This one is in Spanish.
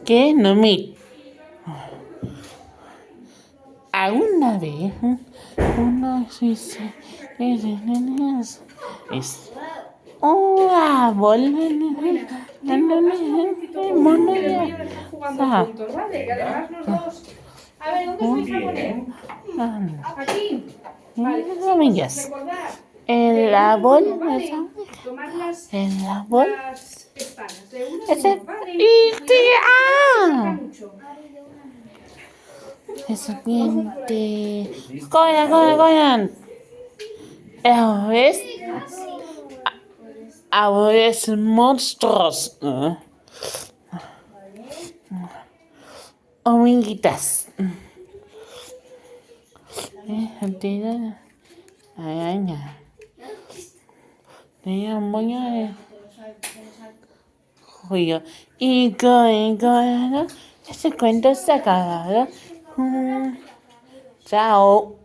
que no me. Alguna vez uno es un árbol. Que les voy a dejar jugando juntos, ¿vale? Que además los dos. A ver, ¿dónde os vais a poner? Aquí. Vale, chicos, recordad. El Uno en árbol. uno, ¿vale? Tomad El árbol. las pestañas de uno en Ese. uno, ¿vale? Y Y cuidado que se saca ah, mucho. serpiente. Corran. Aves. Aves monstruos. Hormiguitas. Araña. Voy a Julio. Y corren. Ese cuento se ha acabado. Chao.